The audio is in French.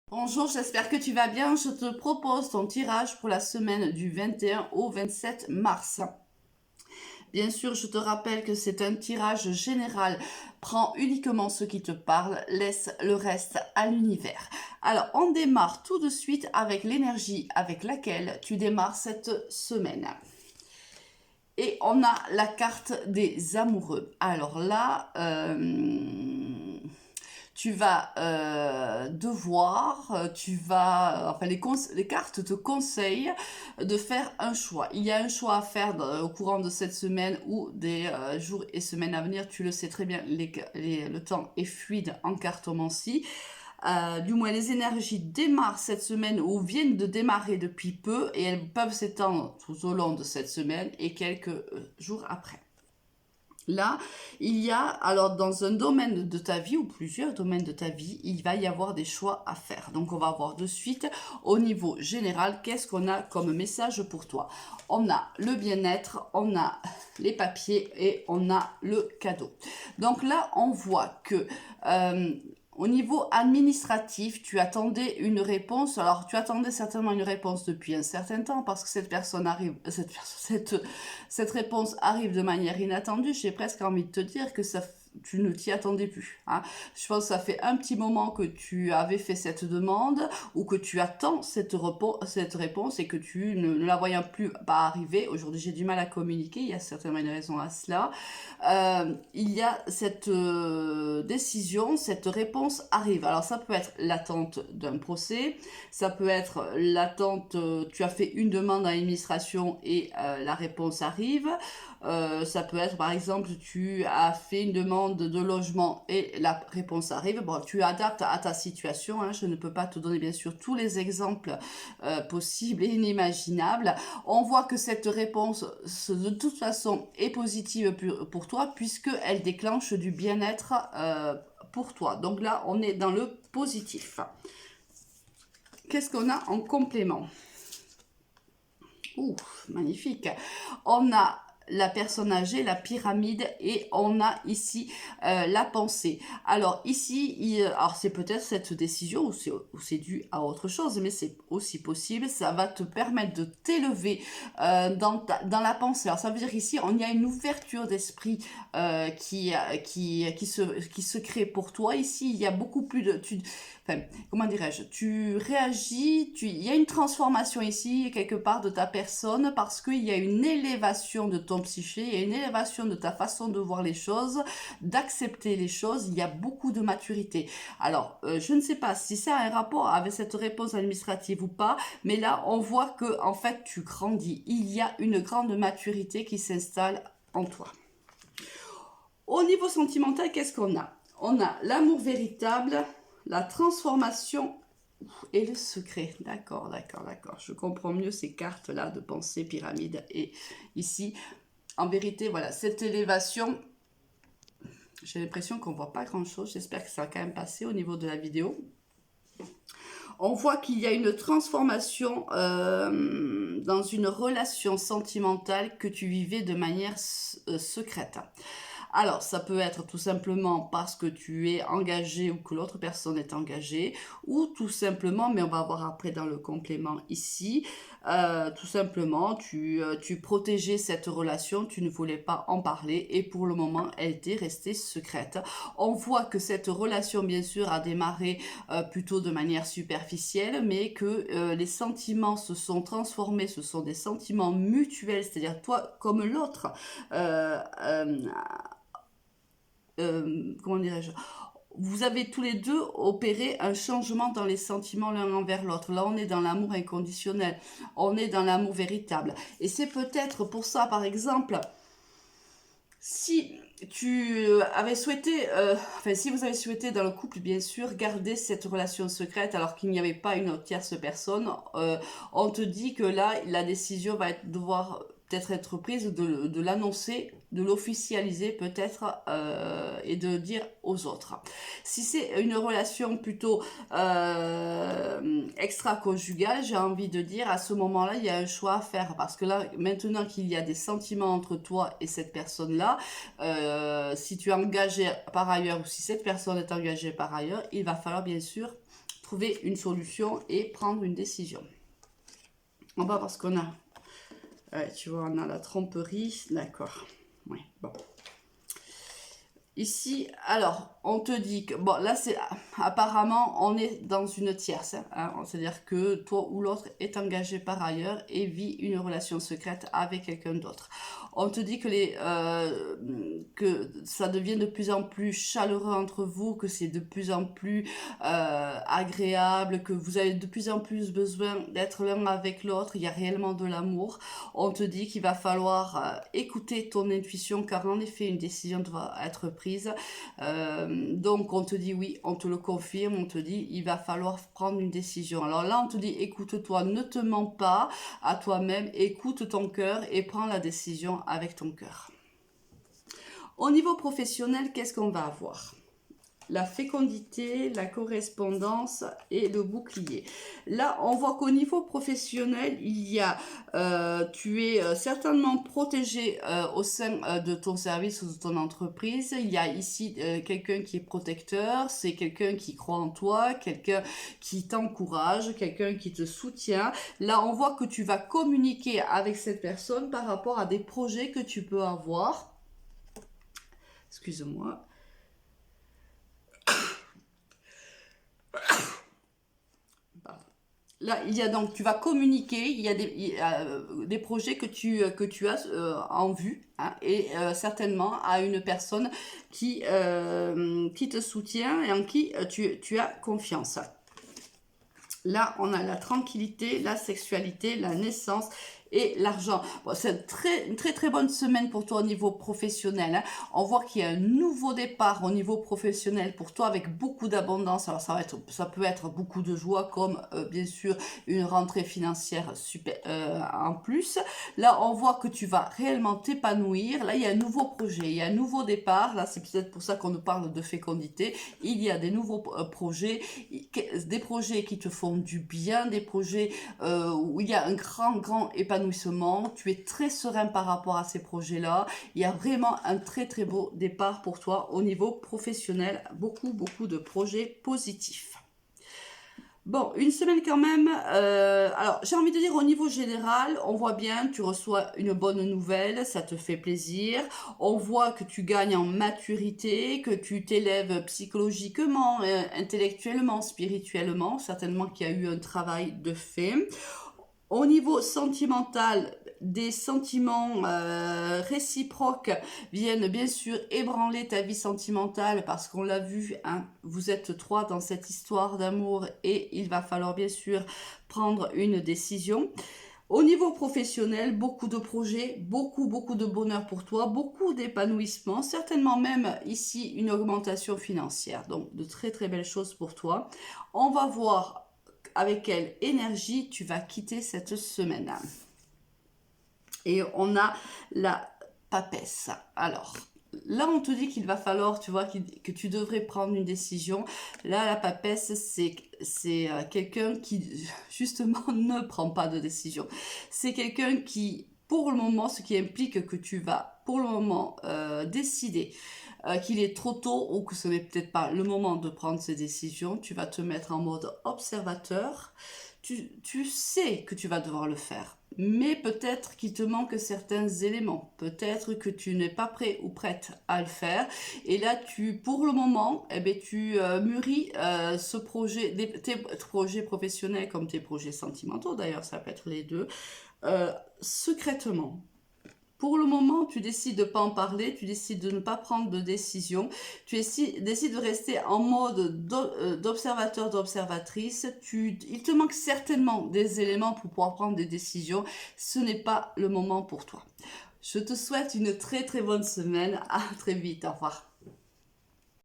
Bonjour, j'espère que tu vas bien. Je te propose ton tirage pour la semaine du 21 au 27 mars. Bien sûr, je te rappelle que c'est un tirage général. Prends uniquement ce qui te parle, laisse le reste à l'univers. Alors, on démarre tout de suite avec l'énergie avec laquelle tu démarres cette semaine. Et on a la carte des amoureux. Alors là, tu vas enfin les cartes te conseillent de faire un choix. Il y a un choix à faire au courant de cette semaine ou des jours et semaines à venir. Tu le sais très bien, le temps est fluide en cartomancie. Du moins, les énergies démarrent cette semaine ou viennent de démarrer depuis peu et elles peuvent s'étendre tout au long de cette semaine et quelques jours après. Là, il y a, alors dans un domaine de ta vie ou plusieurs domaines de ta vie, il va y avoir des choix à faire. Donc on va voir de suite au niveau général, qu'est-ce qu'on a comme message pour toi. On a le bien-être, on a les papiers et on a le cadeau. Donc là, on voit que au niveau administratif, tu attendais une réponse. Alors, tu attendais certainement une réponse depuis un certain temps parce que cette personne arrive, cette réponse arrive de manière inattendue. J'ai presque envie de te dire que tu ne t'y attendais plus. Hein. Je pense que ça fait un petit moment que tu avais fait cette demande ou que tu attends cette réponse et que tu ne la voyais plus pas arriver. Aujourd'hui, j'ai du mal à communiquer. Il y a certainement une raison à cela. Il y a cette décision, cette réponse arrive. Alors ça peut être l'attente d'un procès, ça peut être l'attente, tu as fait une demande à l'administration et la réponse arrive. Ça peut être par exemple tu as fait une demande de logement et la réponse arrive. Bon, tu adaptes à ta situation, hein. Je ne peux pas te donner bien sûr tous les exemples possibles et inimaginables. On voit que cette réponse de toute façon est positive pour toi puisqu'elle déclenche du bien-être pour toi. Donc là on est dans le positif. Qu'est-ce qu'on a en complément? Ouh, magnifique. On a la personne âgée, la pyramide, et on a ici la pensée. Alors ici, alors c'est peut-être cette décision ou c'est dû à autre chose, mais c'est aussi possible. Ça va te permettre de t'élever dans la pensée. Alors ça veut dire ici, on y a une ouverture d'esprit qui se crée pour toi. Ici, il y a beaucoup plus de... Enfin, comment dirais-je, tu réagis, il y a une transformation ici, quelque part, de ta personne, parce qu'il y a une élévation de ton psyché, il y a une élévation de ta façon de voir les choses, d'accepter les choses, il y a beaucoup de maturité. Alors, je ne sais pas si ça a un rapport avec cette réponse administrative ou pas, mais là, on voit que, en fait, tu grandis. Il y a une grande maturité qui s'installe en toi. Au niveau sentimental, qu'est-ce qu'on a? On a l'amour véritable, la transformation et le secret. D'accord. Je comprends mieux ces cartes-là de pensée, pyramide. Et ici, en vérité, voilà, cette élévation, j'ai l'impression qu'on ne voit pas grand-chose. J'espère que ça va quand même passer au niveau de la vidéo. On voit qu'il y a une transformation dans une relation sentimentale que tu vivais de manière secrète. Alors, ça peut être tout simplement parce que tu es engagé ou que l'autre personne est engagée, ou tout simplement, mais on va voir après dans le complément ici, tout simplement, tu protégeais cette relation, tu ne voulais pas en parler, et pour le moment, elle était restée secrète. On voit que cette relation, bien sûr, a démarré plutôt de manière superficielle, mais que les sentiments se sont transformés, ce sont des sentiments mutuels, c'est-à-dire toi comme l'autre, comment dirais-je, vous avez tous les deux opéré un changement dans les sentiments l'un envers l'autre. Là, on est dans l'amour inconditionnel, on est dans l'amour véritable. Et c'est peut-être pour ça, par exemple, si tu avais souhaité, si vous avez souhaité dans le couple, bien sûr, garder cette relation secrète alors qu'il n'y avait pas une autre tierce personne, on te dit que là, la décision va devoir peut-être être prise de l'annoncer, de l'officialiser peut-être et de dire aux autres. Si c'est une relation plutôt extra-conjugale, j'ai envie de dire, à ce moment-là, il y a un choix à faire parce que là, maintenant qu'il y a des sentiments entre toi et cette personne-là, si tu es engagé par ailleurs ou si cette personne est engagée par ailleurs, il va falloir bien sûr trouver une solution et prendre une décision. On va voir ce qu'on a. Ouais, tu vois, on a la tromperie, d'accord. Oui, bon. Ici, alors, on te dit que, bon, là, c'est apparemment, on est dans une tierce. Hein, c'est-à-dire que toi ou l'autre est engagé par ailleurs et vit une relation secrète avec quelqu'un d'autre. On te dit que, que ça devient de plus en plus chaleureux entre vous, que c'est de plus en plus agréable, que vous avez de plus en plus besoin d'être l'un avec l'autre. Il y a réellement de l'amour. On te dit qu'il va falloir écouter ton intuition car en effet, une décision doit être prise. Donc on te dit oui, on te le confirme, on te dit il va falloir prendre une décision. Alors là on te dit écoute-toi, ne te mens pas à toi-même, écoute ton cœur et prends la décision avec ton cœur. Au niveau professionnel, qu'est-ce qu'on va avoir ? La fécondité, la correspondance et le bouclier. Là, on voit qu'au niveau professionnel, il y a, tu es certainement protégé au sein de ton service ou de ton entreprise. Il y a ici quelqu'un qui est protecteur, c'est quelqu'un qui croit en toi, quelqu'un qui t'encourage, quelqu'un qui te soutient. Là, on voit que tu vas communiquer avec cette personne par rapport à des projets que tu peux avoir. Excuse-moi. Là, il y a donc, tu vas communiquer, il y a des projets que tu as en vue, hein, et certainement à une personne qui te soutient et en qui tu as confiance. Là, on a la tranquillité, la sexualité, la naissance et l'argent. Bon, c'est une très bonne semaine pour toi au niveau professionnel. Hein. On voit qu'il y a un nouveau départ au niveau professionnel pour toi avec beaucoup d'abondance. Alors ça peut être beaucoup de joie comme bien sûr une rentrée financière super en plus. Là, on voit que tu vas réellement t'épanouir. Là, il y a un nouveau projet, il y a un nouveau départ. Là, c'est peut-être pour ça qu'on nous parle de fécondité. Il y a des nouveaux projets, des projets qui te font du bien, des projets où il y a un grand épanouissement. Tu es très serein par rapport à ces projets-là. Il y a vraiment un très beau départ pour toi au niveau professionnel. Beaucoup de projets positifs. Bon, une semaine quand même. Alors, j'ai envie de dire au niveau général, on voit bien, tu reçois une bonne nouvelle, ça te fait plaisir. On voit que tu gagnes en maturité, que tu t'élèves psychologiquement, intellectuellement, spirituellement. Certainement qu'il y a eu un travail de fait. Au niveau sentimental, des sentiments réciproques viennent bien sûr ébranler ta vie sentimentale parce qu'on l'a vu, hein, vous êtes trois dans cette histoire d'amour et il va falloir bien sûr prendre une décision. Au niveau professionnel, beaucoup de projets, beaucoup de bonheur pour toi, beaucoup d'épanouissement, certainement même ici une augmentation financière. Donc de très belles choses pour toi. On va voir avec quelle énergie tu vas quitter cette semaine. Et on a la papesse. Alors, là, on te dit qu'il va falloir, tu vois, que tu devrais prendre une décision. Là, la papesse, c'est quelqu'un qui, justement, ne prend pas de décision. C'est quelqu'un qui, pour le moment, ce qui implique que tu vas, pour le moment, décider qu'il est trop tôt ou que ce n'est peut-être pas le moment de prendre ces décisions. Tu vas te mettre en mode observateur. Tu sais que tu vas devoir le faire. Mais peut-être qu'il te manque certains éléments. Peut-être que tu n'es pas prêt ou prête à le faire. Et là, pour le moment, tu mûris ce projet, tes projets professionnels comme tes projets sentimentaux. D'ailleurs, ça peut être les deux. Secrètement. Pour le moment, tu décides de ne pas en parler, tu décides de ne pas prendre de décision, tu décides de rester en mode d'observateur, d'observatrice. Il te manque certainement des éléments pour pouvoir prendre des décisions. Ce n'est pas le moment pour toi. Je te souhaite une très bonne semaine. À très vite. Au revoir.